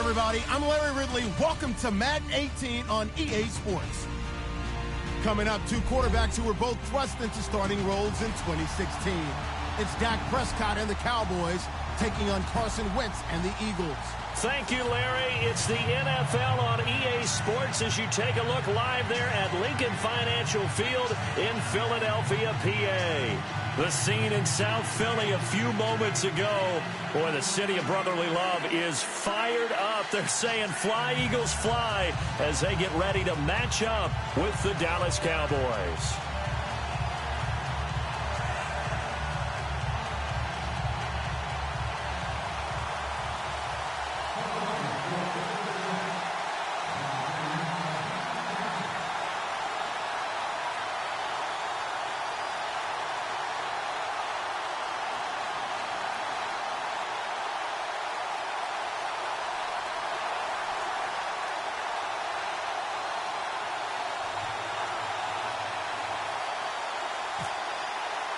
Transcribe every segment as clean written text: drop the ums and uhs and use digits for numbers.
everybody. I'm Larry Ridley. Welcome to Madden 18 on EA Sports. Coming up, two quarterbacks who were both thrust into starting roles in 2016. It's Dak Prescott and the Cowboys taking on Carson Wentz and the Eagles. Thank you, Larry. It's the NFL on EA Sports as you take a look live there at Lincoln Financial Field in Philadelphia, PA. The scene in South Philly a few moments ago. Boy, the city of brotherly love is fired up. They're saying, "Fly, Eagles, fly," as they get ready to match up with the Dallas Cowboys.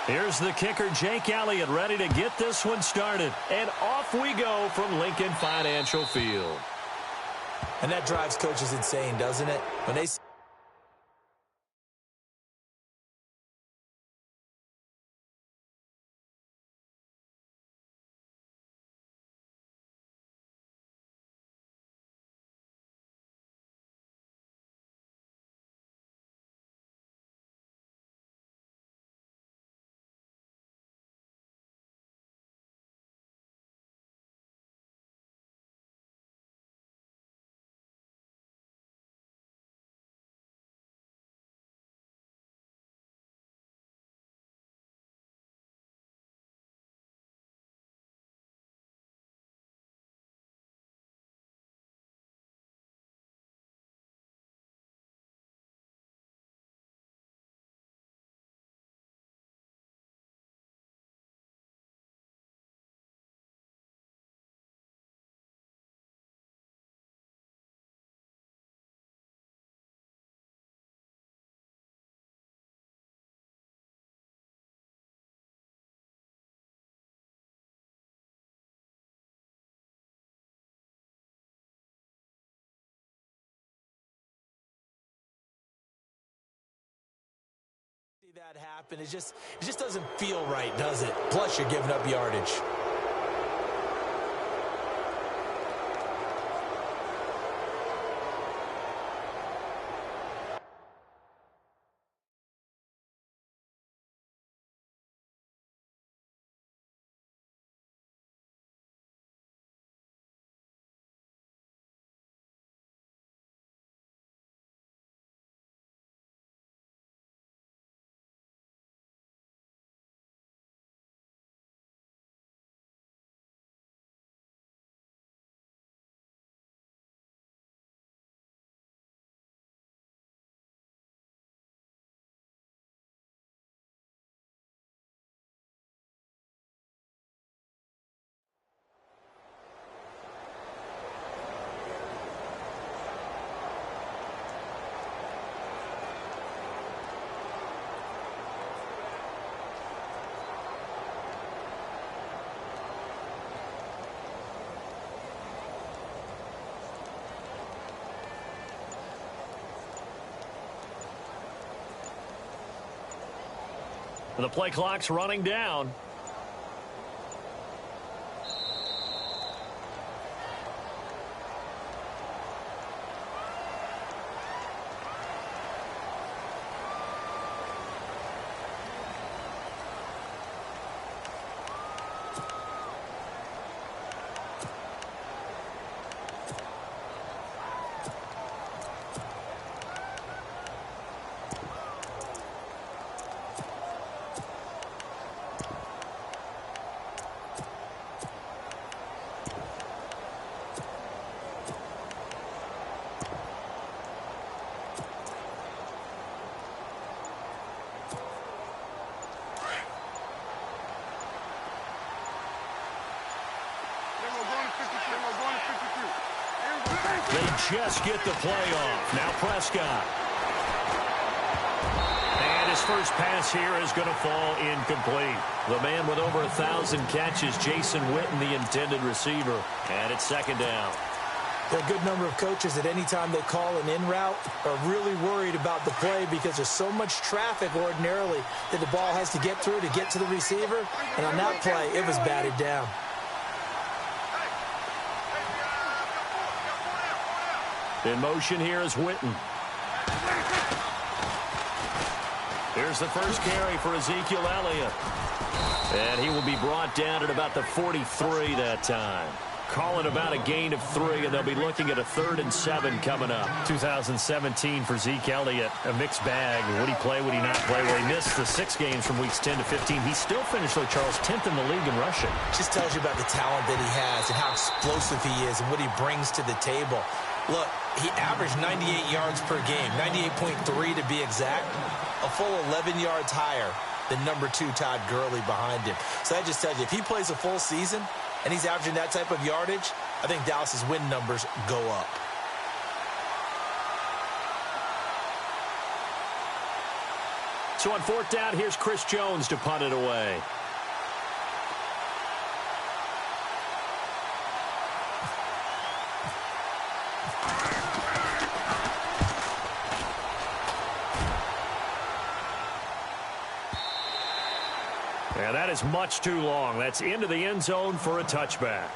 Here's the kicker, Jake Elliott, ready to get this one started. And off we go from Lincoln Financial Field. And that drives coaches insane, doesn't it? When they see that happen, it just doesn't feel right, does it? Plus, you're giving up yardage. The play clock's running down. They just get the play off. Now Prescott. And his first pass here is going to fall incomplete. The man with over 1,000 catches, Jason Witten, the intended receiver. And it's second down. There are a good number of coaches that any time they call an in route are really worried about the play because there's so much traffic ordinarily that the ball has to get through to get to the receiver. And on that play, it was batted down. In motion here is Witten. Here's the first carry for Ezekiel Elliott. And he will be brought down at about the 43 that time. Calling about a gain of 3, and they'll be looking at a 3rd and 7 coming up. 2017 for Zeke Elliott, a mixed bag. Would he play, would he not play? Well, he missed the 6 games from weeks 10 to 15. He still finished, though, Charles, 10th in the league in rushing. Just tells you about the talent that he has and how explosive he is and what he brings to the table. Look, he averaged 98 yards per game, 98.3 to be exact, a full 11 yards higher than number 2 Todd Gurley behind him. So that just tells you, if he plays a full season and he's averaging that type of yardage, I think Dallas's win numbers go up. So on 4th down, here's Chris Jones to punt it away. And that is much too long. That's into the end zone for a touchback.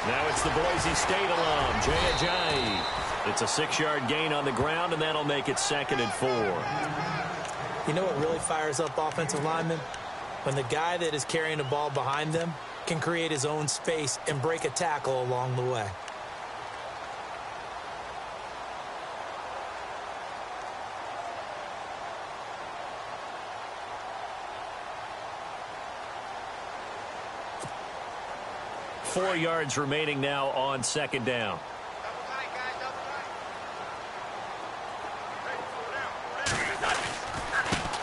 Now it's the Boise State alum, Jay Ajayi. It's a 6-yard gain on the ground, and that'll make it 2nd and 4. You know what really fires up offensive linemen? When the guy that is carrying the ball behind them can create his own space and break a tackle along the way. Four yards remaining now on 2nd down.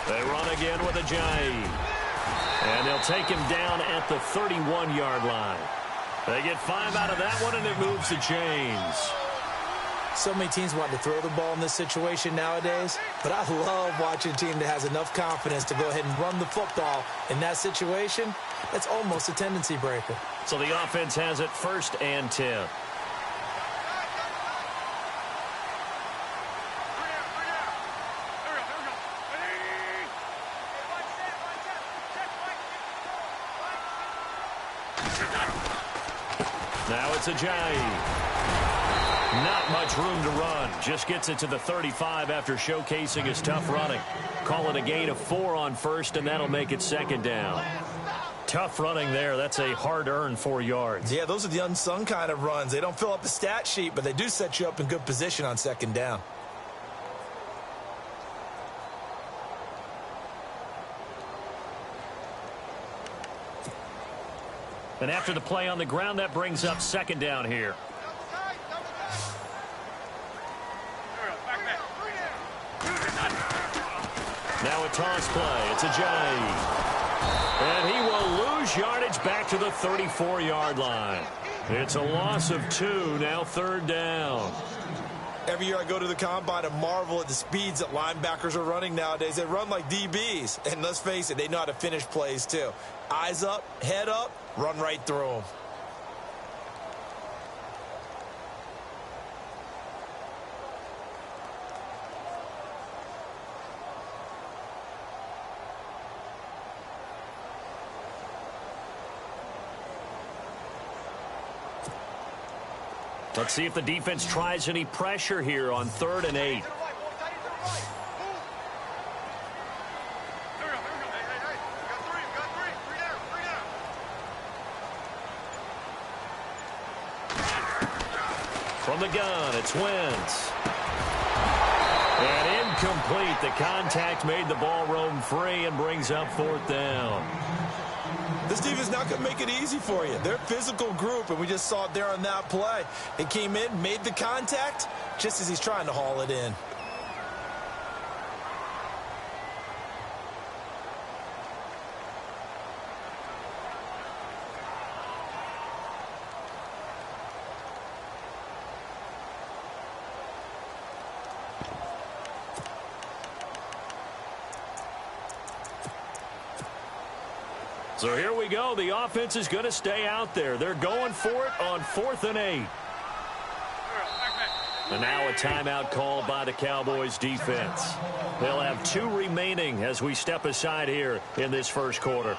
They run again with Ajayi. And they'll take him down at the 31-yard line. They get 5 out of that one, and it moves the chains. So many teams want to throw the ball in this situation nowadays, but I love watching a team that has enough confidence to go ahead and run the football in that situation. That's almost a tendency breaker. So the offense has it 1st and 10. Now it's Ajayi. Not much room to run. Just gets it to the 35 after showcasing his tough running. Call it a gain of 4 on 1st, and that'll make it 2nd down. Tough running there. That's a hard-earned 4 yards. Yeah, those are the unsung kind of runs. They don't fill up the stat sheet, but they do set you up in good position on 2nd down. And after the play on the ground, that brings up 2nd down here. Now a toss play. It's Ajayi. And he will lose yardage back to the 34-yard line. It's a loss of 2, now 3rd down. Every year I go to the combine and marvel at the speeds that linebackers are running nowadays. They run like DBs. And let's face it, they know how to finish plays too. Eyes up, head up, run right through them. Let's see if the defense tries any pressure here on 3rd and 8. From the gun, it's Wentz. And incomplete. The contact made the ball roam free and brings up 4th down. This defense not going to make it easy for you. They're a physical group, and we just saw it there on that play. It came in, made the contact, just as he's trying to haul it in. So here we go. The offense is going to stay out there. They're going for it on 4th and 8. And now a timeout called by the Cowboys defense. They'll have 2 remaining as we step aside here in this first quarter.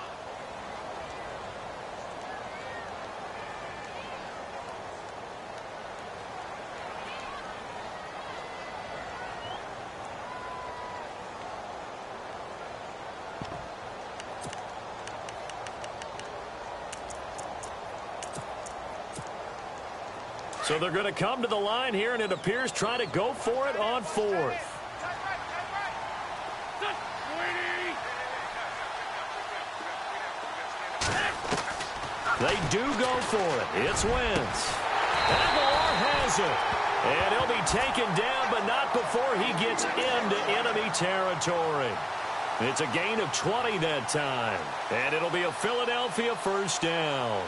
So they're going to come to the line here, and it appears trying to go for it on 4th. They do go for it. It's Wentz. Aguilar has it. And he'll be taken down, but not before he gets into enemy territory. It's a gain of 20 that time. And it'll be a Philadelphia first down.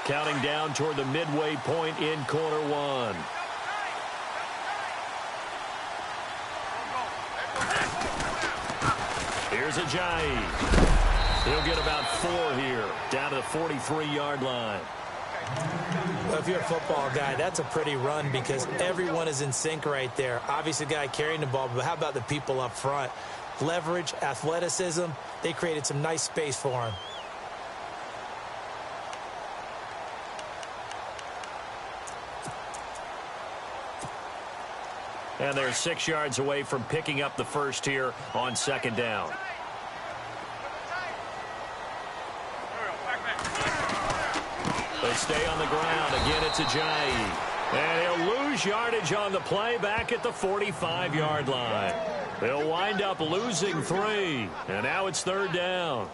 Counting down toward the midway point in quarter 1. Here's Ajayi. He'll get about 4 here, down to the 43-yard line. Well, if you're a football guy, that's a pretty run because everyone is in sync right there. Obviously, the guy carrying the ball, but how about the people up front? Leverage, athleticism, they created some nice space for him. And they're 6 yards away from picking up the first here on 2nd down. They stay on the ground. Again, it's Ajayi. And he'll lose yardage on the play back at the 45-yard line. They'll wind up losing 3. And now it's 3rd down.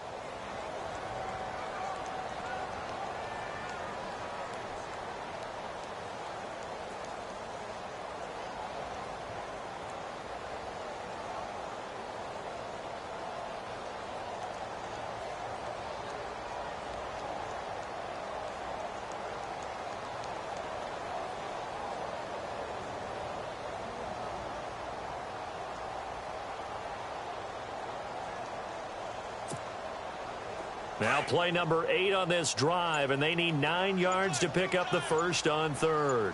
Now play number 8 on this drive, and they need 9 yards to pick up the first on 3rd.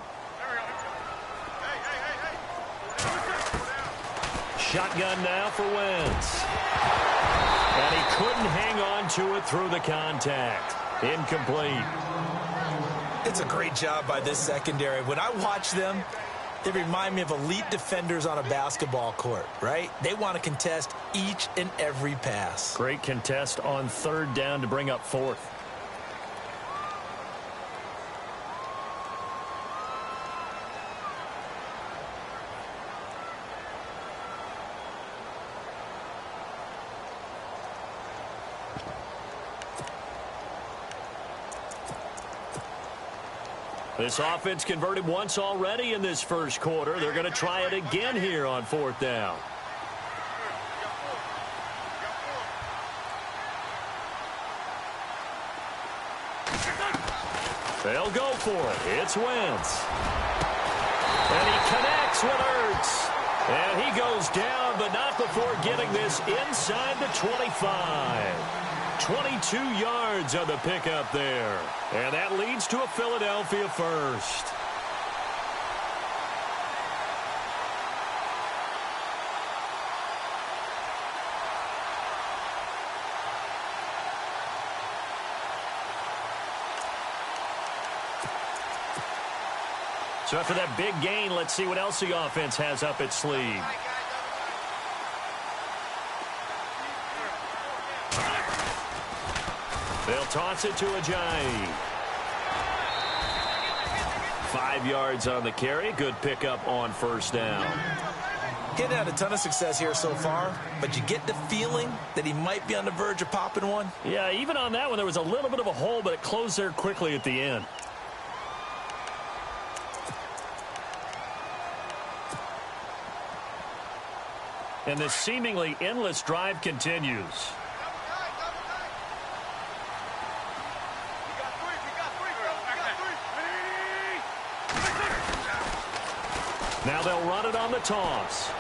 Shotgun now for Wentz. And he couldn't hang on to it through the contact. Incomplete. It's a great job by this secondary. When I watch them, they remind me of elite defenders on a basketball court, right? They want to contest each and every pass. Great contest on 3rd down to bring up 4th. This offense converted once already in this first quarter. They're going to try it again here on 4th down. They'll go for it. It's Wentz. And he connects with Ertz. And he goes down, but not before getting this inside the 25. 22 yards on the pickup there. And that leads to a Philadelphia first. So after that big gain, let's see what else the offense has up its sleeve. They'll toss it to Ajayi. 5 yards on the carry. Good pickup on first down. He's had a ton of success here so far, but you get the feeling that he might be on the verge of popping one. Yeah, even on that one, there was a little bit of a hole, but it closed there quickly at the end. And this seemingly endless drive continues. Now they'll run it on the toss.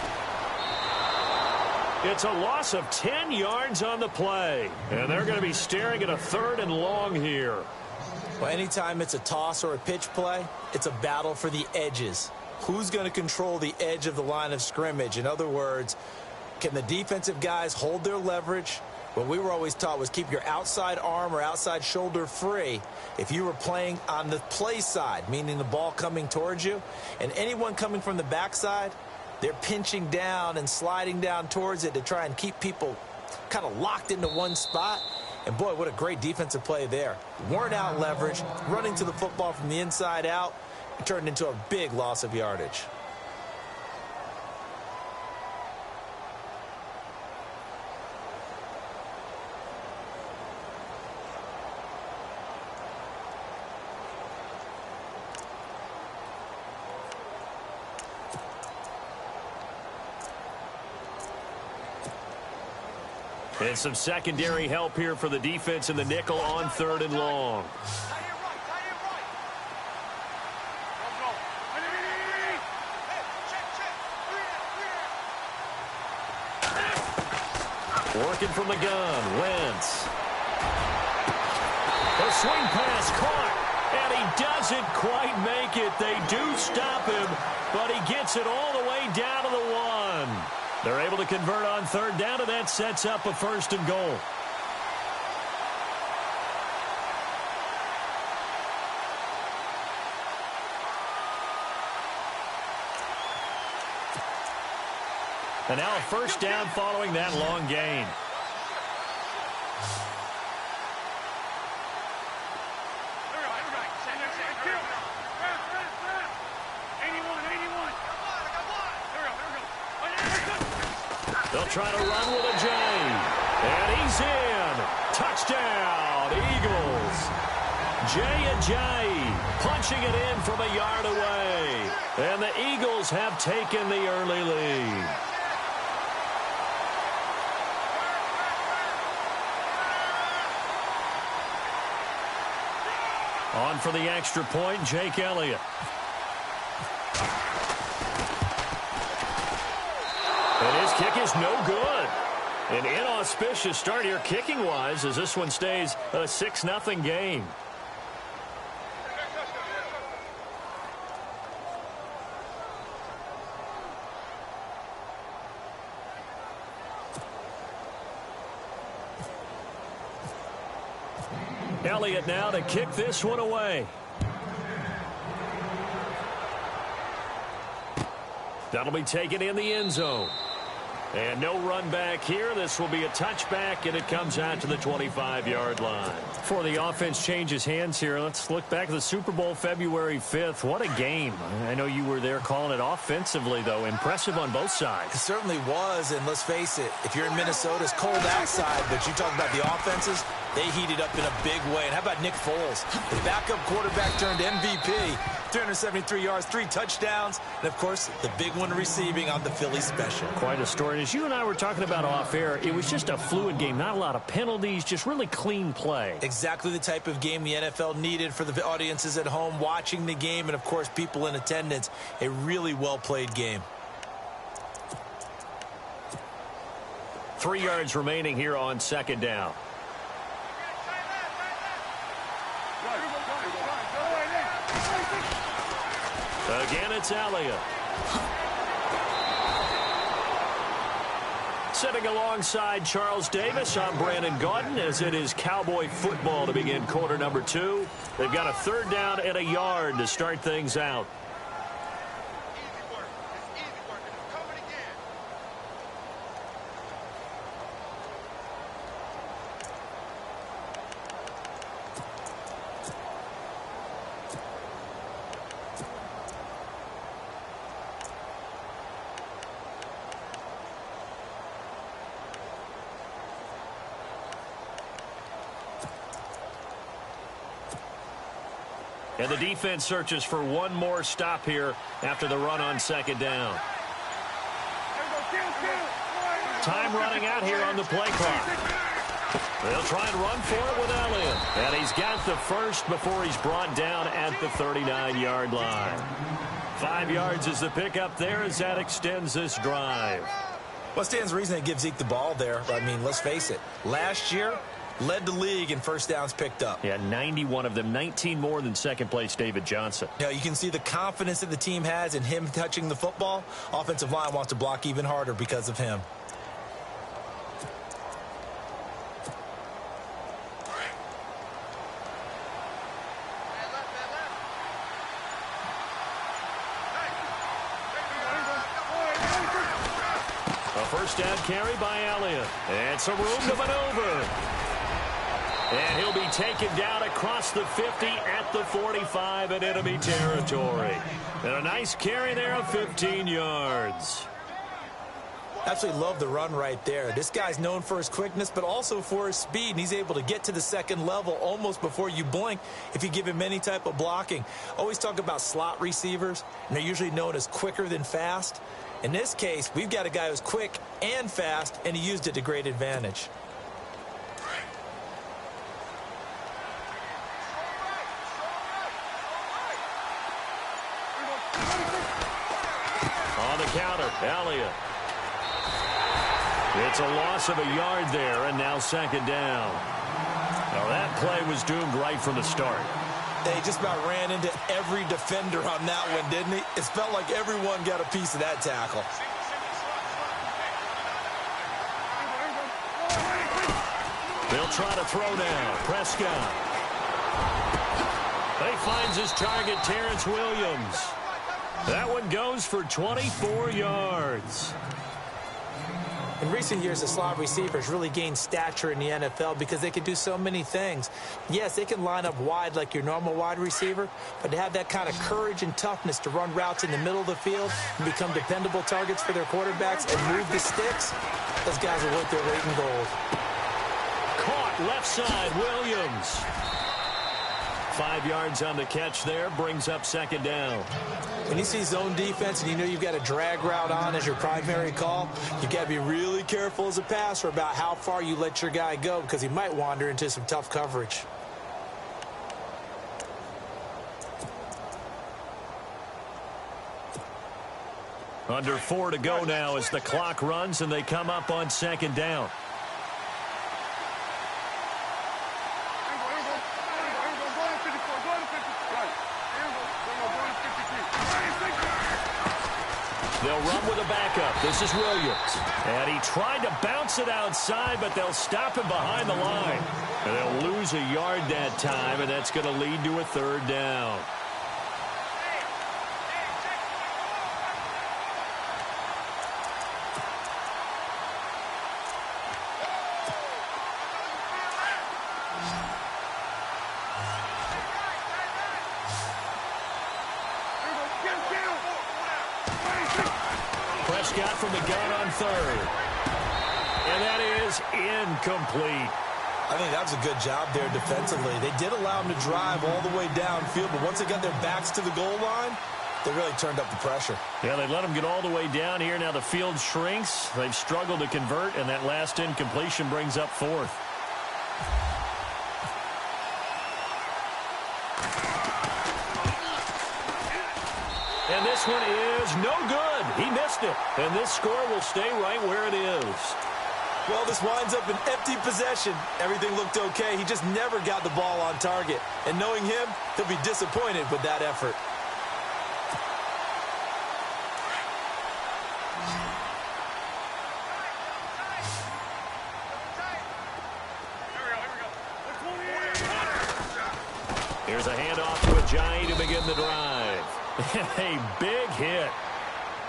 It's a loss of 10 yards on the play. And they're going to be staring at a 3rd and long here. Well, anytime it's a toss or a pitch play, it's a battle for the edges. Who's going to control the edge of the line of scrimmage? In other words, can the defensive guys hold their leverage? What we were always taught was keep your outside arm or outside shoulder free if you were playing on the play side, meaning the ball coming towards you. And anyone coming from the backside, they're pinching down and sliding down towards it to try and keep people kind of locked into one spot. And, boy, what a great defensive play there. Weren't out leverage, running to the football from the inside out. It turned into a big loss of yardage. And some secondary help here for the defense in the nickel on 3rd and long. Working from the gun, Wentz. A swing pass caught, and he doesn't quite make it. They do stop him, but he gets it all the way down to the 1. They're able to convert on 3rd down, and that sets up a 1st and goal. And now a 1st down following that long gain. They'll try to run with Ajayi. And he's in. Touchdown, Eagles. Ajayi punching it in from a yard away. And the Eagles have taken the early lead. On for the extra point, Jake Elliott. And his kick is no good. An inauspicious start here kicking-wise as this one stays a 6-0 game. Elliott now to kick this one away. That'll be taken in the end zone. And no run back here. This will be a touchback, and it comes out to the 25-yard line. Before the offense changes hands here, let's look back at the Super Bowl February 5th. What a game. I know you were there calling it offensively, though. Impressive on both sides. It certainly was, and let's face it, if you're in Minnesota, it's cold outside, but you talk about the offenses, they heated up in a big way. And how about Nick Foles? The backup quarterback turned MVP. 373 yards, 3 touchdowns, and, of course, the big one receiving on the Philly special. Quite a story. And as you and I were talking about off-air, it was just a fluid game. Not a lot of penalties, just really clean play. Exactly the type of game the NFL needed for the audiences at home watching the game and, of course, people in attendance. A really well-played game. 3 yards remaining here on 2nd down. Again, it's Elliott. Sitting alongside Charles Davis, I'm Brandon Gaudin, as it is Cowboy football to begin quarter number 2. They've got a 3rd down and a yard to start things out. And the defense searches for one more stop here after the run on second down. Time running out here on the play clock. They'll try and run for it with Elliott. And he's got the first before he's brought down at the 39-yard line. 5 yards is the pickup there as that extends this drive. What stands to reason they give Zeke the ball there? I mean, let's face it. Last year, led the league in first downs picked up. Yeah, 91 of them, 19 more than second-place David Johnson. You know, you can see the confidence that the team has in him touching the football. Offensive line wants to block even harder because of him. First down carry by Elliott. And some room to maneuver. And he'll be taken down across the 50 at the 45 in enemy territory. And a nice carry there of 15 yards. Absolutely love the run right there. This guy's known for his quickness, but also for his speed. And he's able to get to the second level almost before you blink if you give him any type of blocking. Always talk about slot receivers, and they're usually known as quicker than fast. In this case, we've got a guy who's quick and fast, and he used it to great advantage. On the counter, Elliott. It's a loss of a yard there, and now second down. Now that play was doomed right from the start. He just about ran into every defender on that one, didn't he? It felt like everyone got a piece of that tackle. They'll try to throw now. Prescott. He finds his target, Terrence Williams. That one goes for 24 yards. In recent years, the slot receivers really gained stature in the NFL because they can do so many things. Yes, they can line up wide like your normal wide receiver, but to have that kind of courage and toughness to run routes in the middle of the field and become dependable targets for their quarterbacks and move the sticks, those guys are worth their weight in gold. Caught left side, Williams. 5 yards on the catch there, brings up second down. When you see zone defense and you know you've got a drag route on as your primary call, you've got to be really careful as a passer about how far you let your guy go because he might wander into some tough coverage. Under 4 to go now as the clock runs and they come up on second down. They'll run with a backup. This is Williams. And he tried to bounce it outside, but they'll stop him behind the line. And they'll lose a yard that time, and that's going to lead to a third down. Prescott from the gun on third. And that is incomplete. I think that was a good job there defensively. They did allow him to drive all the way downfield, but once they got their backs to the goal line, they really turned up the pressure. Yeah, they let him get all the way down here. Now the field shrinks. They've struggled to convert, and that last incompletion brings up fourth. And this one is no good. He missed it. And this score will stay right where it is. Well, this winds up an empty possession. Everything looked okay. He just never got the ball on target. And knowing him, he'll be disappointed with that effort. Here's a handoff to Ajayi to begin the drive. A big hit.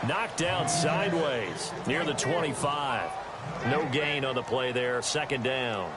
Knocked down sideways near the 25. No gain on the play there. Second down.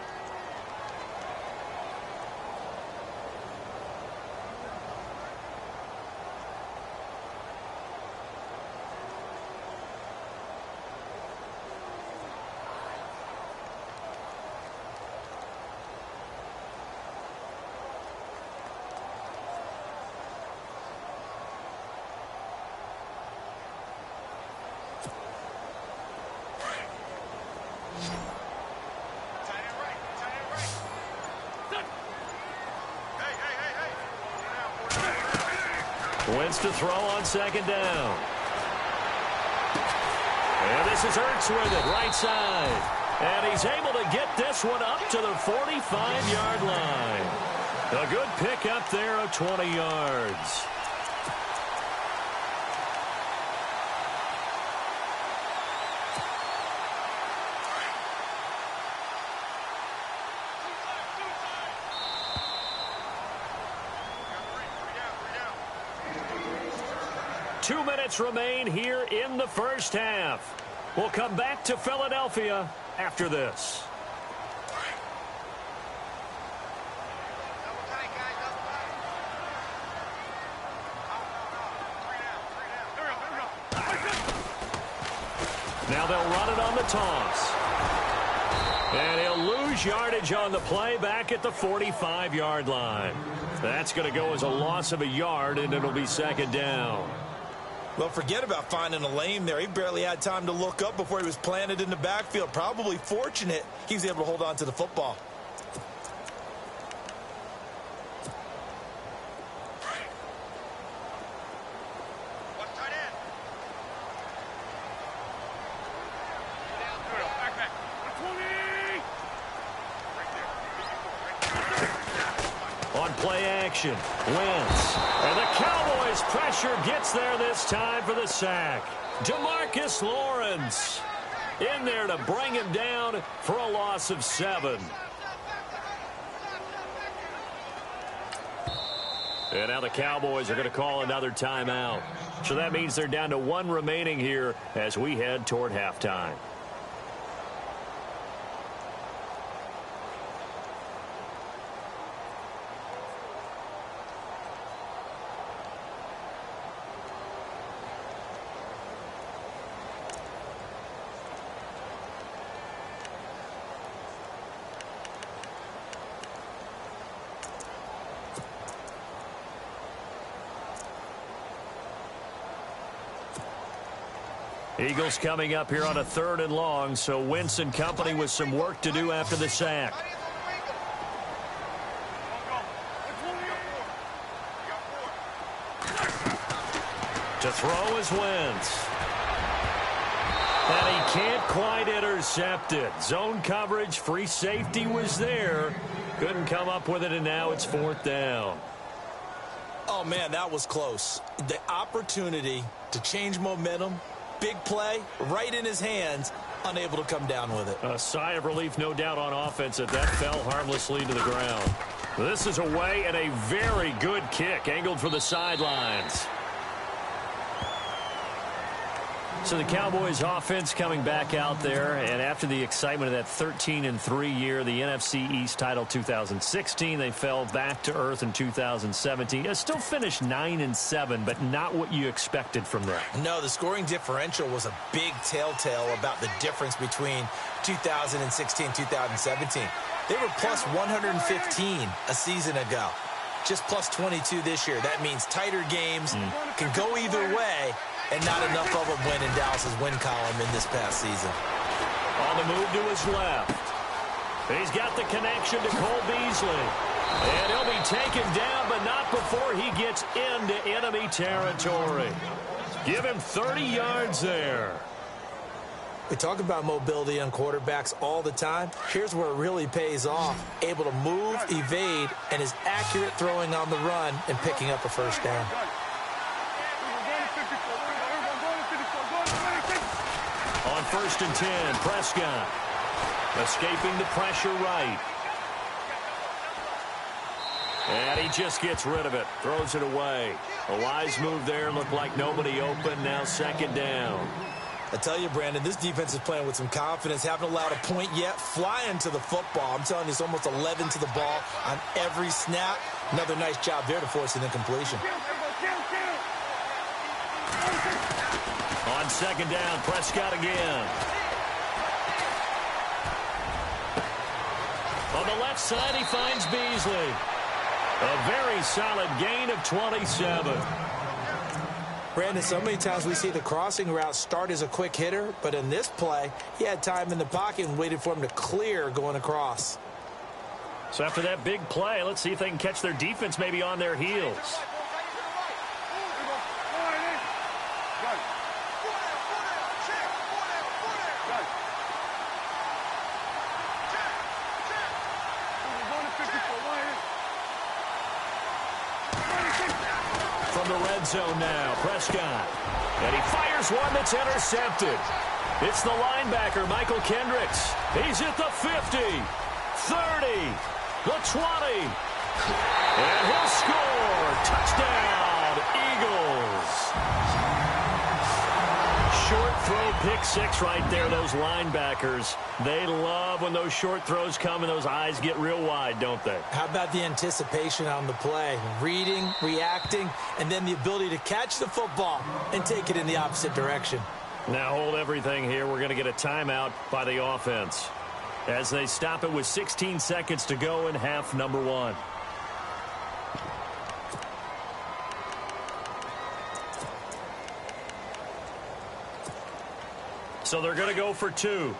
Wins to throw on second down. And this is Ertz with it, right side. And he's able to get this one up to the 45-yard line. A good pick up there of 20 yards. Two minutes remain here in the first half. We'll come back to Philadelphia after this. Now they'll run it on the toss. And he'll lose yardage on the play back at the 45-yard line. That's going to go as a loss of a yard, and it'll be second down. Well, forget about finding a lane there. He barely had time to look up before he was planted in the backfield. Probably fortunate he was able to hold on to the football. On play action, Wentz. And the Cowboys pressure gets there this time for the sack. DeMarcus Lawrence in there to bring him down for a loss of 7. And now the Cowboys are going to call another timeout. So that means they're down to 1 remaining here as we head toward halftime. Eagles coming up here on a 3rd and long, so Wentz and company with some work to do after the sack. To throw is Wentz. And he can't quite intercept it. Zone coverage, free safety was there. Couldn't come up with it, and now it's 4th down. Oh, man, that was close. The opportunity to change momentum, big play, right in his hands, unable to come down with it. A sigh of relief, no doubt, on offense that fell harmlessly to the ground. This is away and a very good kick, angled for the sidelines. So the Cowboys offense coming back out there, and after the excitement of that 13-3 year, the NFC East title 2016, they fell back to earth in 2017. It still finished 9-7, but not what you expected from them. No, the scoring differential was a big telltale about the difference between 2016-2017. They were plus 115 a season ago. Just plus 22 this year. That means tighter games can go either way, and not enough of them win in Dallas's win column in this past season. On the move to his left. He's got the connection to Cole Beasley. And he'll be taken down, but not before he gets into enemy territory. Give him 30 yards there. We talk about mobility on quarterbacks all the time. Here's where it really pays off. Able to move, evade, and is accurate throwing on the run and picking up a first down. On 1st and 10, Prescott escaping the pressure right. And he just gets rid of it, throws it away. A wise move there, looked like nobody open, now 2nd down. I tell you, Brandon, this defense is playing with some confidence. Haven't allowed a point yet. Flying to the football. I'm telling you, it's almost 11 to the ball on every snap. Another nice job there to force an incompletion. On 2nd down, Prescott again. On the left side, he finds Beasley. A very solid gain of 27. Brandon, so many times we see the crossing route start as a quick hitter, but in this play, he had time in the pocket and waited for him to clear going across. So after that big play, let's see if they can catch their defense maybe on their heels. From the red zone now, Prescott. And he fires one that's intercepted. It's the linebacker, Michael Kendricks. He's at the 50, 30, the 20. And he'll score. Touchdown, Eagles. Short throw, pick six right there, those linebackers. They love when those short throws come and those eyes get real wide, don't they? How about the anticipation on the play? Reading, reacting, and then the ability to catch the football and take it in the opposite direction. Now hold everything here. We're going to get a timeout by the offense as they stop it with 16 seconds to go in half number one. So they're going to go for two.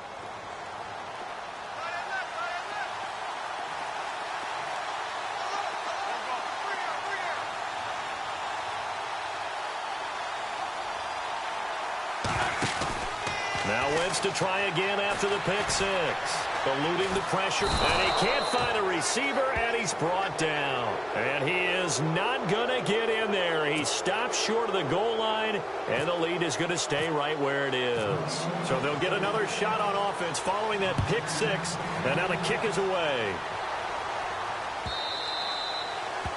Now Wentz to try again after the pick six. Eluding the pressure. And he can't find a receiver, and he's brought down. And he is not going to get in there. He stops short of the goal line, and the lead is going to stay right where it is. So they'll get another shot on offense following that pick six, and now the kick is away.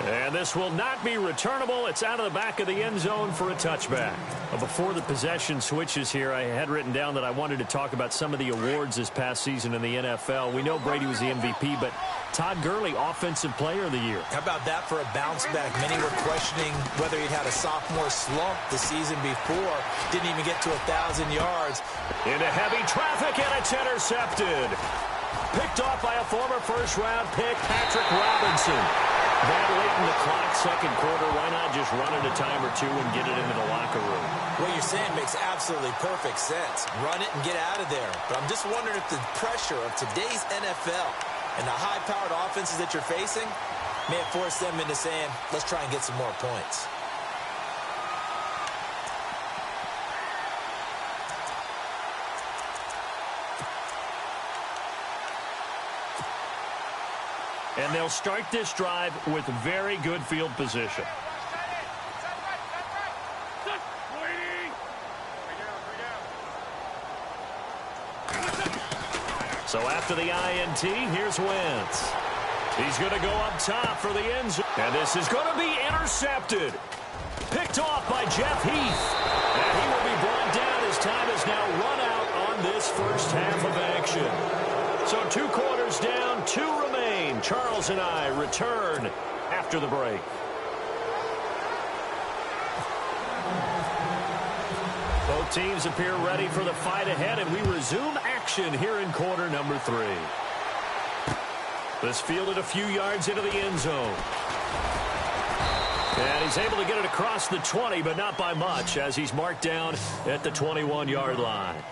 And this will not be returnable. It's out of the back of the end zone for a touchback. Before the possession switches here, I had written down that I wanted to talk about some of the awards this past season in the NFL. We know Brady was the MVP, but Todd Gurley, Offensive Player of the Year. How about that for a bounce back? Many were questioning whether he'd had a sophomore slump the season before. Didn't even get to 1,000 yards. Into heavy traffic, and it's intercepted. Picked off by a former first-round pick, Patrick Robinson. That late in the clock, second quarter, why not just run it a time or two and get it into the locker room? What you're saying makes absolutely perfect sense. Run it and get out of there. But I'm just wondering if the pressure of today's NFL and the high-powered offenses that you're facing may have forced them into saying, let's try and get some more points. And they'll start this drive with very good field position. So after the INT, here's Wentz. He's going to go up top for the end zone. And this is going to be intercepted. Picked off by Jeff Heath. And he will be brought down. His time is now run out on this first half of action. So 2 quarters down, 2 remain. Charles and I return after the break. Both teams appear ready for the fight ahead, and we resume action here in quarter number 3. This fielded a few yards into the end zone. And he's able to get it across the 20, but not by much, as he's marked down at the 21-yard line.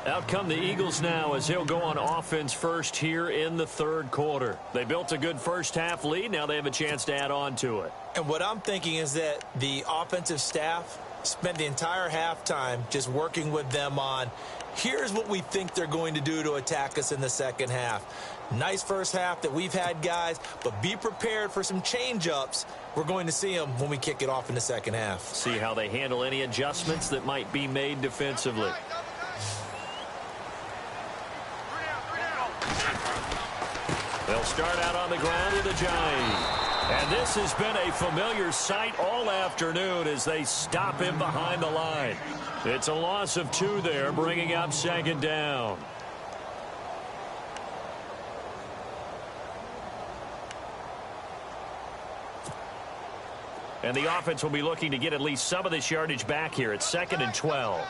Out come the Eagles now as they'll go on offense first here in the third quarter. They built a good first-half lead. Now they have a chance to add on to it. And what I'm thinking is that the offensive staff spent the entire halftime just working with them on, here's what we think they're going to do to attack us in the second half. Nice first half that we've had, guys, but be prepared for some change-ups. We're going to see them when we kick it off in the second half. See how they handle any adjustments that might be made defensively. They'll start out on the ground with a giant. And this has been a familiar sight all afternoon as they stop him behind the line. It's a loss of 2 there, bringing up second down. And the offense will be looking to get at least some of this yardage back here. It's 2nd and 12.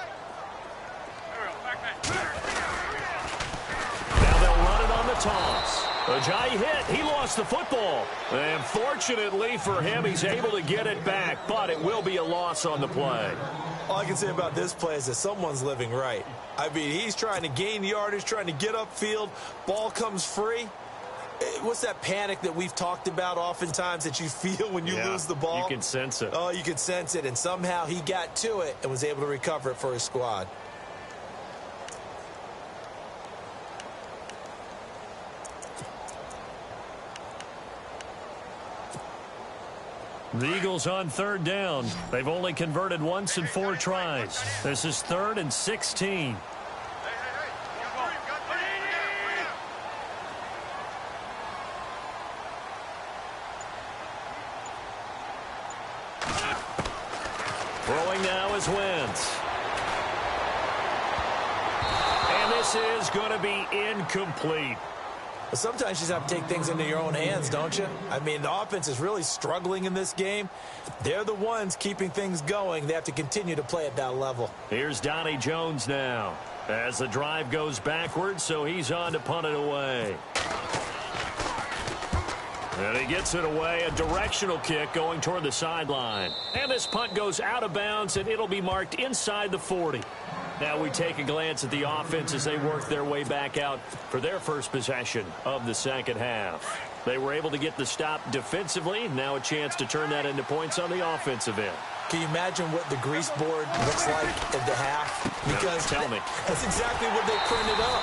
Now they'll run it on the toss. Ajayi hit. He lost the football. And fortunately for him, he's able to get it back, but it will be a loss on the play. All I can say about this play is that someone's living right. I mean, he's trying to gain yardage, trying to get upfield. Ball comes free. What's that panic that we've talked about oftentimes that you feel when you lose the ball? You can sense it. Oh, you can sense it. And somehow he got to it and was able to recover it for his squad. The Eagles on third down. They've only converted once in 4 tries. This is 3rd and 16. Throwing now is Wentz. And this is going to be incomplete. But sometimes you just have to take things into your own hands, don't you? I mean, the offense is really struggling in this game. They're the ones keeping things going. They have to continue to play at that level. Here's Donnie Jones now as the drive goes backwards, so he's on to punt it away. And he gets it away, a directional kick going toward the sideline. And this punt goes out of bounds, and it'll be marked inside the 40. Now we take a glance at the offense as they work their way back out for their first possession of the second half. They were able to get the stop defensively. Now a chance to turn that into points on the offensive end. Can you imagine what the grease board looks like at the half? Because tell me. That's exactly what they printed up.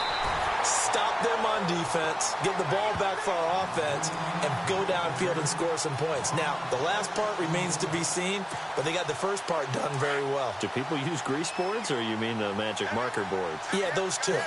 Stop them on defense, get the ball back for our offense, and go downfield and score some points. Now, the last part remains to be seen, but they got the first part done very well. Do people use grease boards, or you mean the magic marker boards? Yeah, those two.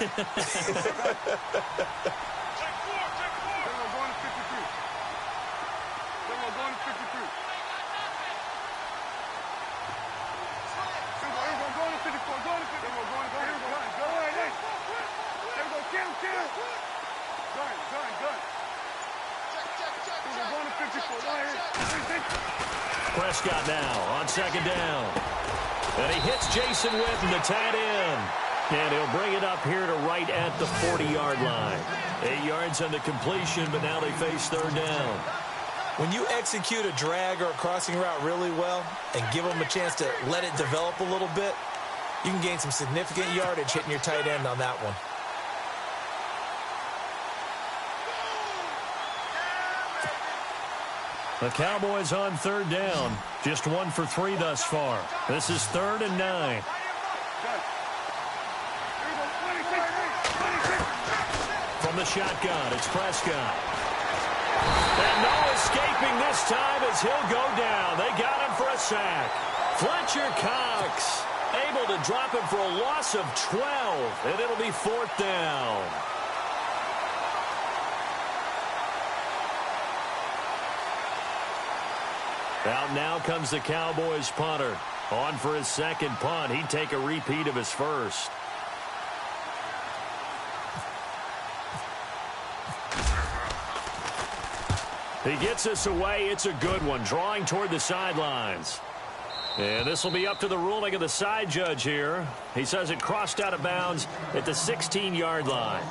Prescott now on second down. And he hits Jason Witten, the tight end. And he'll bring it up here to right at the 40-yard line. 8 yards on the completion, but now they face third down. When you execute a drag or a crossing route really well and give them a chance to let it develop a little bit, you can gain some significant yardage hitting your tight end on that one. The Cowboys on third down. Just 1 for 3 thus far. This is 3rd and 9. From the shotgun, it's Prescott. And no escaping this time as he'll go down. They got him for a sack. Fletcher Cox able to drop him for a loss of 12. And it'll be 4th down. Out now comes the Cowboys punter. On for his second punt. He'd take a repeat of his first. He gets us away. It's a good one. Drawing toward the sidelines. And this will be up to the ruling of the side judge here. He says it crossed out of bounds at the 16-yard line.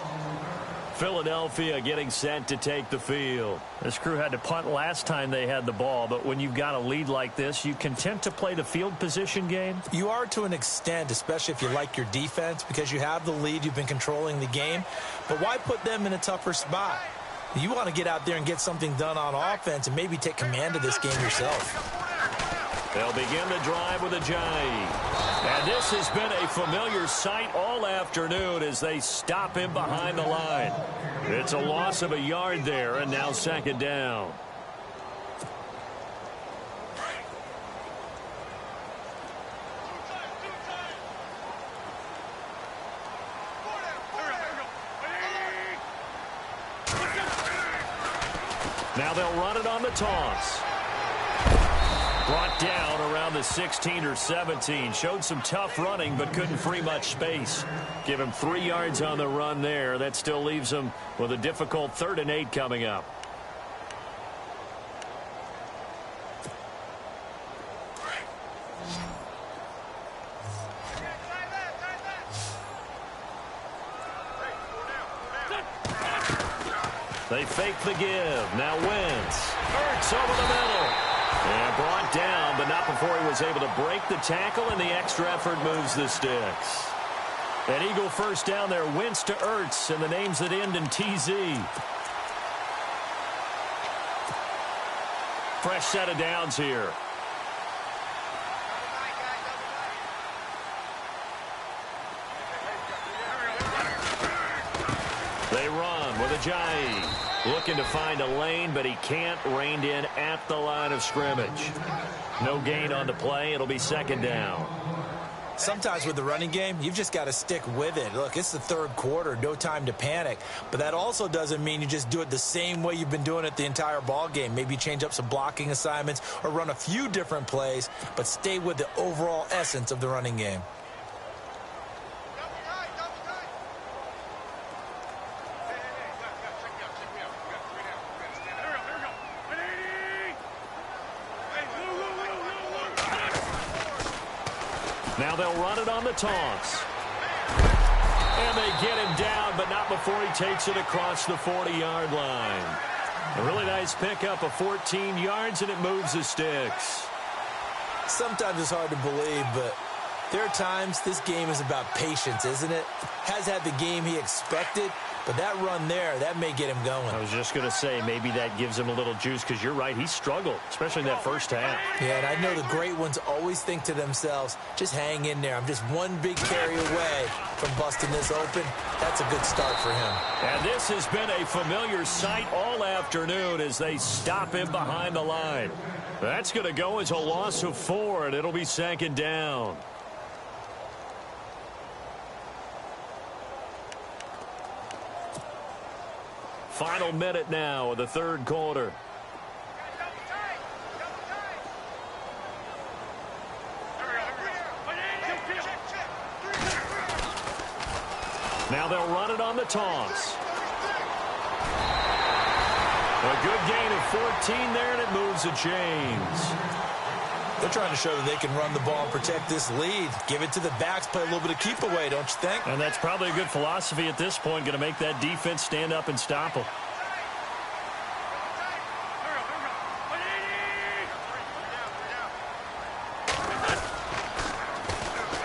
Philadelphia getting set to take the field. This crew had to punt last time they had the ball, but when you've got a lead like this, you content to play the field position game? You are to an extent, especially if you like your defense, because you have the lead, you've been controlling the game. But why put them in a tougher spot? You want to get out there and get something done on offense and maybe take command of this game yourself. They'll begin the drive with a Jai. And this has been a familiar sight all afternoon as they stop him behind the line. It's a loss of a yard there, and now second down. Now they'll run it on the toss. Brought down around the 16 or 17. Showed some tough running, but couldn't free much space. Give him 3 yards on the run there. That still leaves him with a difficult 3rd and 8 coming up. They fake the give. Now Wentz. Hurts over the middle. And brought down, but not before he was able to break the tackle, and the extra effort moves the sticks. An Eagle first down there, Wentz to Ertz, and the names that end in TZ. Fresh set of downs here. They run with Ajayi. Looking to find a lane, but he can't. Reined in at the line of scrimmage. No gain on the play. It'll be second down. Sometimes with the running game, you've just got to stick with it. Look, it's the third quarter, no time to panic. But that also doesn't mean you just do it the same way you've been doing it the entire ball game. Maybe change up some blocking assignments or run a few different plays, but stay with the overall essence of the running game. Now they'll run it on the toss. And they get him down, but not before he takes it across the 40-yard line. A really nice pickup of 14 yards, and it moves the sticks. Sometimes it's hard to believe, but there are times this game is about patience, isn't it? Has had the game he expected, but that run there, that may get him going. I was just going to say, maybe that gives him a little juice, because you're right, he struggled, especially in that first half. Yeah, and I know the great ones always think to themselves, just hang in there. I'm just one big carry away from busting this open. That's a good start for him. And this has been a familiar sight all afternoon as they stop him behind the line. That's going to go as a loss of 4, and it'll be second down. Final minute now of the third quarter. Now they'll run it on the toss. A good gain of 14 there, and it moves the chains. They're trying to show that they can run the ball and protect this lead. Give it to the backs, play a little bit of keep away, don't you think? And that's probably a good philosophy at this point, going to make that defense stand up and stop them.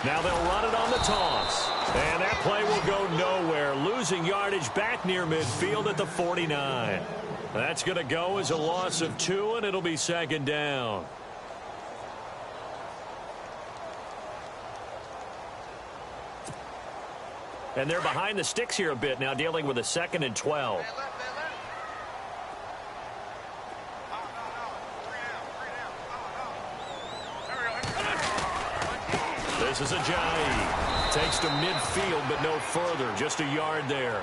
Now they'll run it on the toss. And that play will go nowhere. Losing yardage back near midfield at the 49. That's going to go as a loss of 2, and it'll be second down. And they're behind the sticks here a bit now, dealing with a 2nd and 12. This is Ajayi. Takes to midfield, but no further. Just a yard there.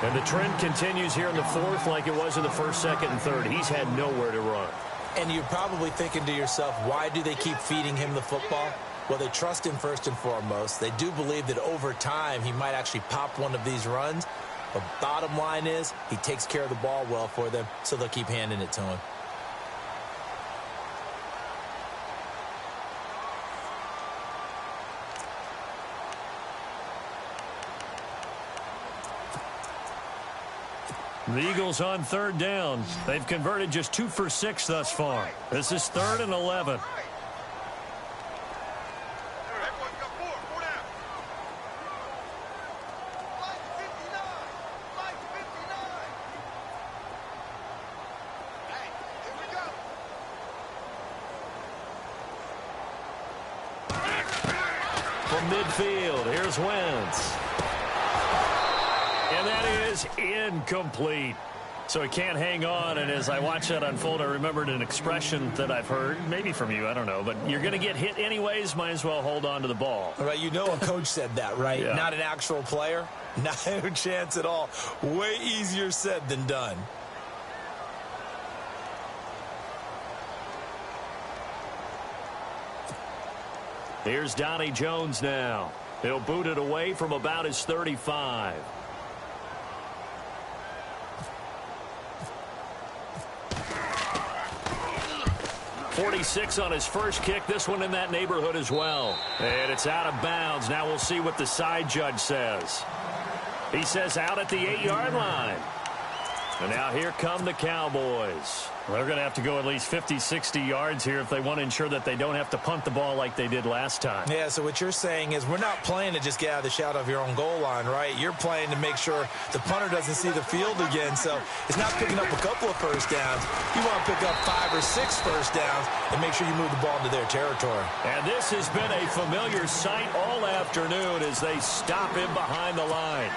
And the trend continues here in the fourth like it was in the first, second, and third. He's had nowhere to run. And you're probably thinking to yourself, why do they keep feeding him the football? Well, they trust him first and foremost. They do believe that over time he might actually pop one of these runs. But bottom line is he takes care of the ball well for them, so they'll keep handing it to him. The Eagles on third down. They've converted just 2 for 6 thus far. This is 3rd and 11. From midfield, here's Wentz. And that is incomplete. So he can't hang on, and as I watch that unfold, I remembered an expression that I've heard, maybe from you, I don't know, but you're going to get hit anyways, might as well hold on to the ball. All right, you know a coach said that, right? Yeah. Not an actual player? Not a chance at all. Way easier said than done. Here's Donnie Jones now. He'll boot it away from about his 35. .46 on his first kick. This one in that neighborhood as well. And it's out of bounds. Now we'll see what the side judge says. He says out at the 8-yard line. And now here come the Cowboys. They're going to have to go at least 50, 60 yards here if they want to ensure that they don't have to punt the ball like they did last time. Yeah, so what you're saying is we're not playing to just get out of the shadow of your own goal line, right? You're playing to make sure the punter doesn't see the field again. So it's not picking up a couple of first downs. You want to pick up 5 or 6 first downs and make sure you move the ball into their territory. And this has been a familiar sight all afternoon as they stop him behind the line.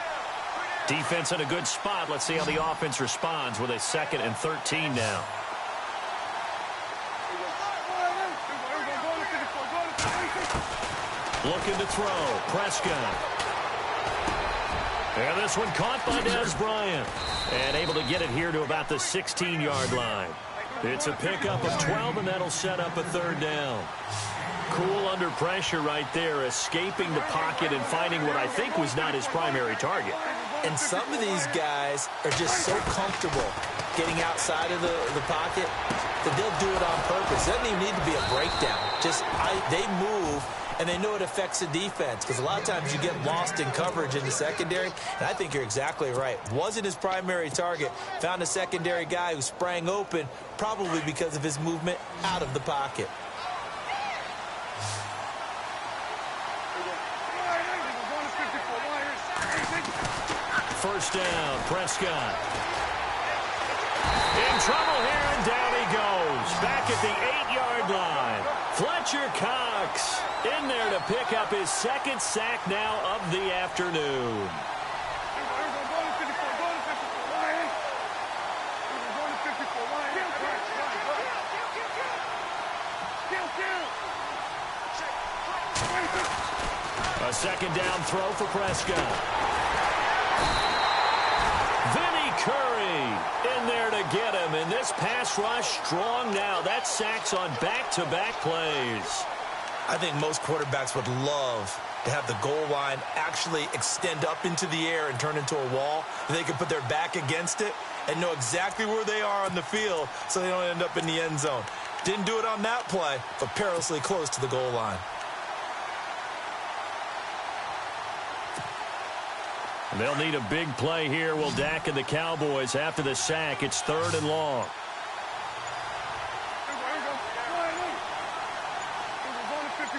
Defense in a good spot. Let's see how the offense responds with a 2nd and 13 now. Looking to throw. Prescott. And this one caught by Dez Bryant. And able to get it here to about the 16-yard line. It's a pickup of 12, and that'll set up a 3rd down. Cool under pressure right there, escaping the pocket and finding what I think was not his primary target. And some of these guys are just so comfortable getting outside of the pocket that they'll do it on purpose. It doesn't even need to be a breakdown. They move, and they know it affects the defense because a lot of times you get lost in coverage in the secondary, and I think you're exactly right. Wasn't his primary target. Found a secondary guy who sprang open, probably because of his movement out of the pocket. First down, Prescott. In trouble here, and down he goes. Back at the 8-yard line. Fletcher Cox in there to pick up his 2nd sack now of the afternoon. A 2nd down throw for Prescott. Curry in there to get him, and this pass rush strong now. That sacks on back-to-back plays. I think most quarterbacks would love to have the goal line actually extend up into the air and turn into a wall. They can put their back against it and know exactly where they are on the field so they don't end up in the end zone. Didn't do it on that play, but perilously close to the goal line. They'll need a big play here. Will Dak and the Cowboys after the sack. It's 3rd and long.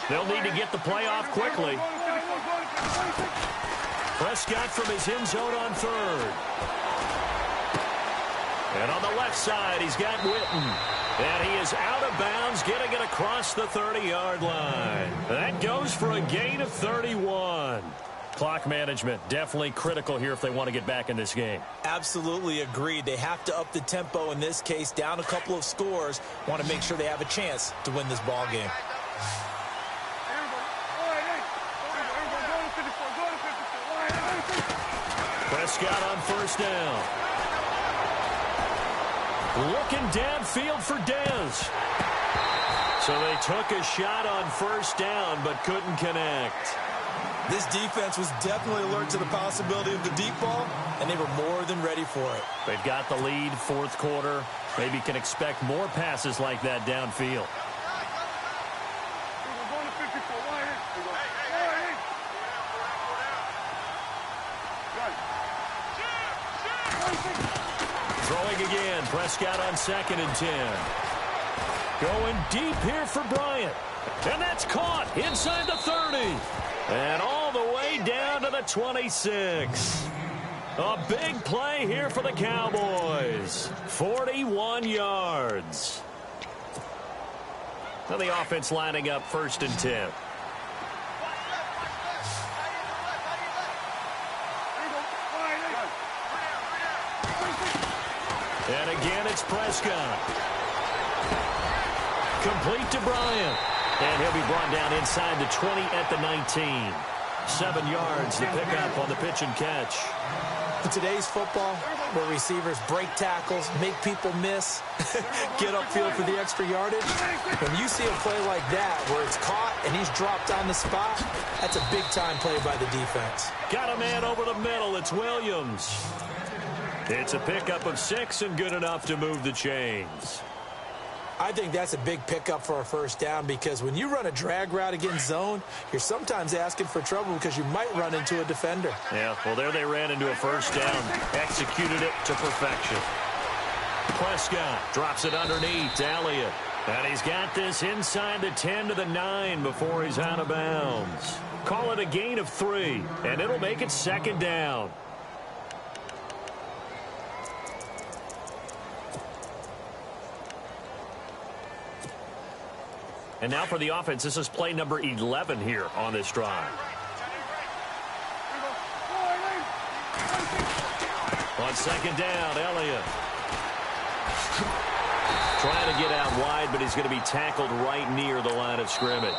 They'll need to get the play off quickly. Prescott from his end zone on 3rd. And on the left side, he's got Witten. And he is out of bounds, getting it across the 30-yard line. That goes for a gain of 31. Clock management definitely critical here if they want to get back in this game. Absolutely agreed. They have to up the tempo in this case, down a couple of scores. Want to make sure they have a chance to win this ball game. Prescott on 1st down. Looking downfield for Dez. So they took a shot on 1st down but couldn't connect. This defense was definitely alert to the possibility of the deep ball, and they were more than ready for it. They've got the lead, 4th quarter. Maybe can expect more passes like that downfield. Throwing again, Prescott on 2nd and 10. Going deep here for Bryant. And that's caught inside the 30. And all the way down to the 26. A big play here for the Cowboys. 41 yards. Now the offense lining up 1st and 10. And again, it's Prescott. Complete to Bryant. And he'll be brought down inside the 20 at the 19. 7 yards to pick up on the pitch and catch. In today's football, where receivers break tackles, make people miss, get upfield for the extra yardage, when you see a play like that where it's caught and he's dropped on the spot, that's a big-time play by the defense. Got a man over the middle. It's Williams. It's a pickup of 6 and good enough to move the chains. I think that's a big pickup for a first down because when you run a drag route against zone, you're sometimes asking for trouble because you might run into a defender. Yeah, well, there they ran into a first down. Executed it to perfection. Prescott drops it underneath to Elliott. And he's got this inside the 10 to the 9 before he's out of bounds. Call it a gain of 3, and it'll make it second down. And now for the offense, this is play number 11 here on this drive. On second down, Elliott. Trying to get out wide, but he's going to be tackled right near the line of scrimmage.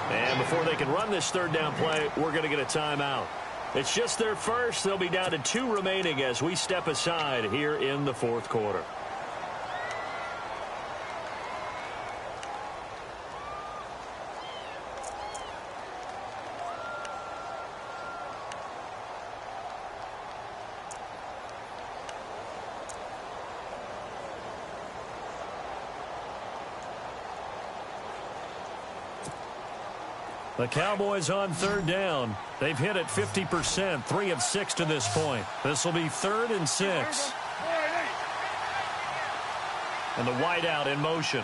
And before they can run this third down play, we're going to get a timeout. It's just their first. They'll be down to 2 remaining as we step aside here in the fourth quarter. The Cowboys on third down. They've hit it 50%, 3 of 6 to this point. This will be 3rd and 6. And the wideout in motion.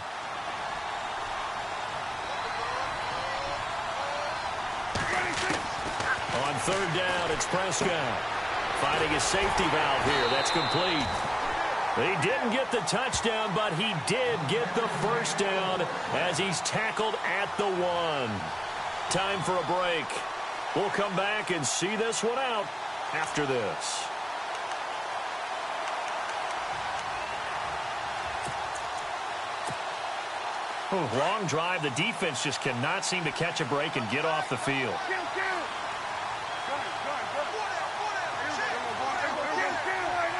On third down, it's Prescott. Finding his safety valve here. That's complete. He didn't get the touchdown, but he did get the first down as he's tackled at the 1. Time for a break. We'll come back and see this one out after this. Long drive. The defense just cannot seem to catch a break and get off the field.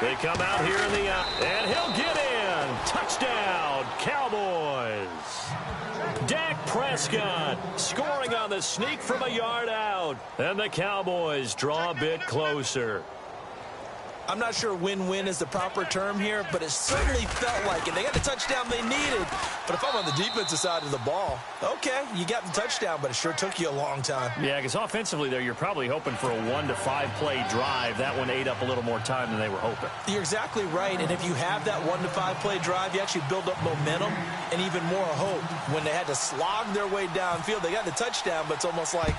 They come out here in the and he'll get in. Touchdown, Cowboys. Dak Prescott scoring on the sneak from a yard out. And the Cowboys draw a bit closer. I'm not sure win-win is the proper term here, but it certainly felt like it. They got the touchdown they needed. But if I'm on the defensive side of the ball, okay, you got the touchdown, but it sure took you a long time. Yeah, because offensively there, you're probably hoping for a 1 to 5 play drive. That one ate up a little more time than they were hoping. You're exactly right, and if you have that 1 to 5 play drive, you actually build up momentum and even more hope. When they had to slog their way downfield, they got the touchdown, but it's almost like,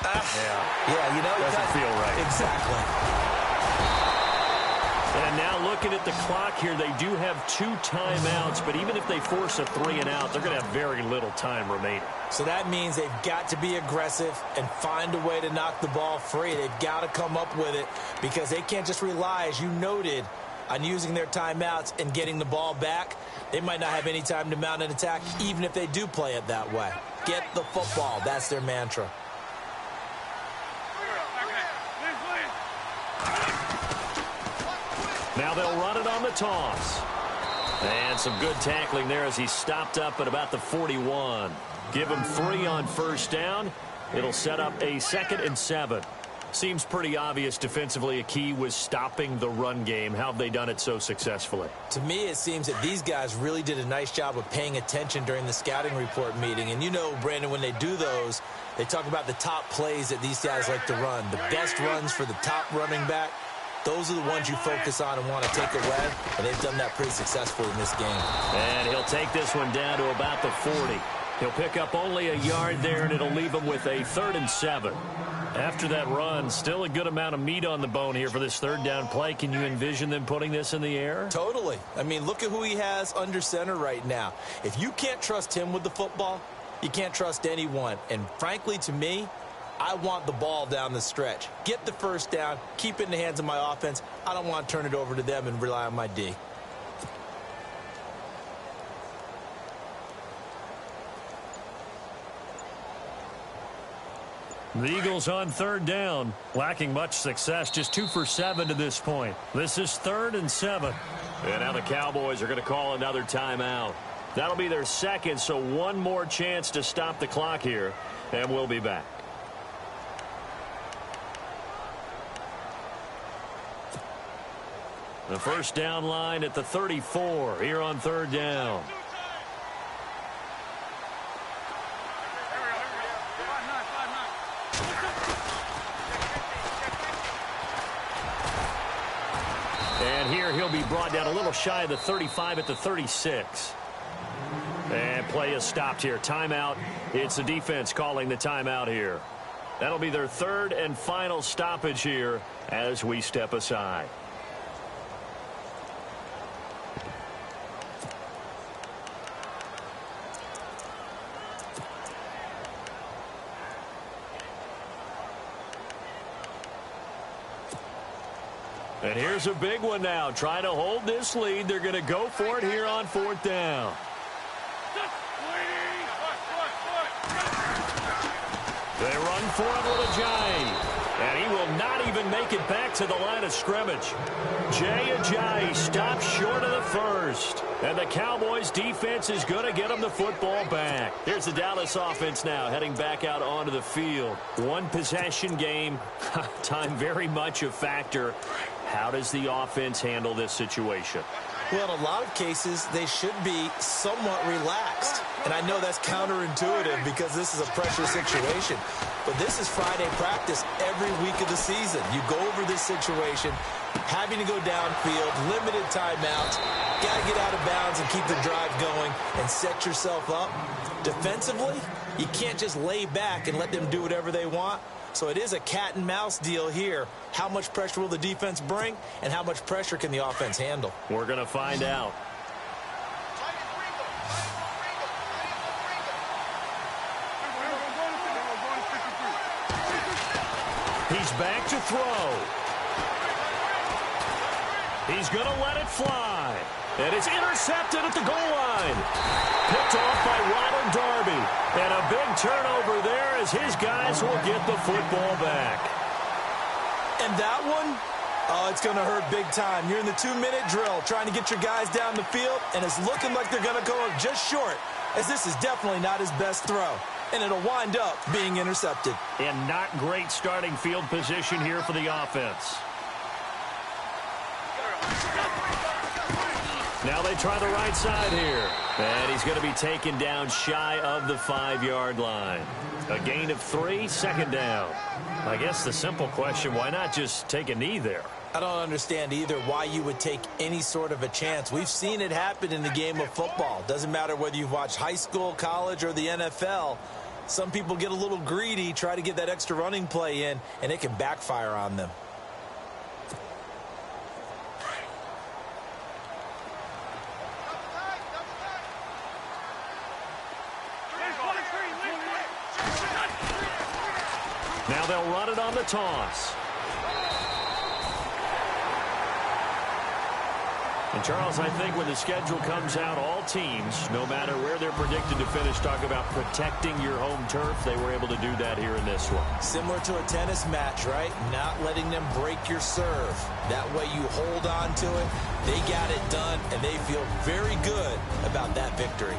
yeah, you know, doesn't feel right. Exactly. And now looking at the clock here, they do have 2 timeouts, but even if they force a 3 and out, they're going to have very little time remaining. So that means they've got to be aggressive and find a way to knock the ball free. They've got to come up with it because they can't just rely, as you noted, on using their timeouts and getting the ball back. They might not have any time to mount an attack, even if they do play it that way. Get the football. That's their mantra. Now they'll run it on the toss. And some good tackling there as he stopped up at about the 41. Give him 3 on first down. It'll set up a 2nd and 7. Seems pretty obvious defensively a key was stopping the run game. How have they done it so successfully? To me, it seems that these guys really did a nice job of paying attention during the scouting report meeting. And you know, Brandon, when they do those, they talk about the top plays that these guys like to run. The best runs for the top running back. Those are the ones you focus on and want to take away, and they've done that pretty successfully in this game. And he'll take this one down to about the 40. He'll pick up only a yard there, and it'll leave him with a 3rd and 7. After that run, still a good amount of meat on the bone here for this 3rd down play. Can you envision them putting this in the air? Totally. I mean, look at who he has under center right now. If you can't trust him with the football, you can't trust anyone. And frankly, to me, I want the ball down the stretch. Get the first down, keep it in the hands of my offense. I don't want to turn it over to them and rely on my D. The Eagles on 3rd down, lacking much success, just 2 for 7 to this point. This is 3rd and 7. And now the Cowboys are going to call another timeout. That'll be their 2nd, so 1 more chance to stop the clock here, and we'll be back. The first down line at the 34 here on third down. And here he'll be brought down a little shy of the 35 at the 36. And play is stopped here. Timeout. It's the defense calling the timeout here. That'll be their third and final stoppage here as we step aside. And here's a big one now. Trying to hold this lead. They're going to go for it here on fourth down. They run for it with Ajayi. And he will not even make it back to the line of scrimmage. Jay Ajayi stops short of the first. And the Cowboys defense is going to get him the football back. Here's the Dallas offense now heading back out onto the field. One possession game. Time very much a factor. How does the offense handle this situation? Well, in a lot of cases, they should be somewhat relaxed. And I know that's counterintuitive because this is a pressure situation. But this is Friday practice every week of the season. You go over this situation, having to go downfield, limited timeouts, got to get out of bounds and keep the drive going and set yourself up. Defensively, you can't just lay back and let them do whatever they want. So it is a cat and mouse deal here. How much pressure will the defense bring, and how much pressure can the offense handle? We're going to find out. He's back to throw. He's going to let it fly. And it's intercepted at the goal line. Picked off by Ronald Darby. And a big turnover there as his guys will get the football back. And that one, oh, it's going to hurt big time. You're in the 2-minute drill trying to get your guys down the field, and it's looking like they're going to go up just short, as this is definitely not his best throw. And it'll wind up being intercepted. And not great starting field position here for the offense. Now they try the right side here. And he's going to be taken down shy of the 5-yard line. A gain of 3, second down. I guess the simple question, why not just take a knee there? I don't understand either why you would take any sort of a chance. We've seen it happen in the game of football. Doesn't matter whether you've watched high school, college, or the NFL. Some people get a little greedy, try to get that extra running play in, and it can backfire on them. Now they'll run it on the toss. And, Charles, I think when the schedule comes out, all teams, no matter where they're predicted to finish, talk about protecting your home turf. They were able to do that here in this one. Similar to a tennis match, right? Not letting them break your serve. That way you hold on to it. They got it done, and they feel very good about that victory.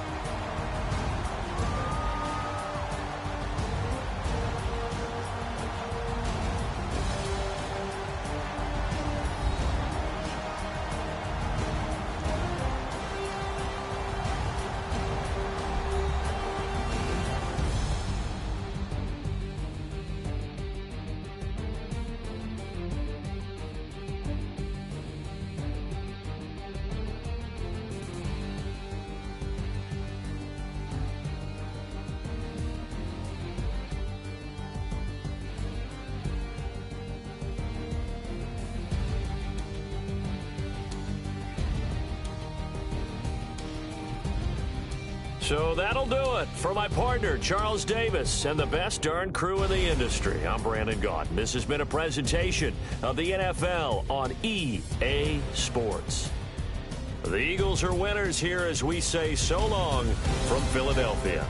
So that'll do it for my partner, Charles Davis, and the best darn crew in the industry. I'm Brandon Gaudin. This has been a presentation of the NFL on EA Sports. The Eagles are winners here as we say so long from Philadelphia.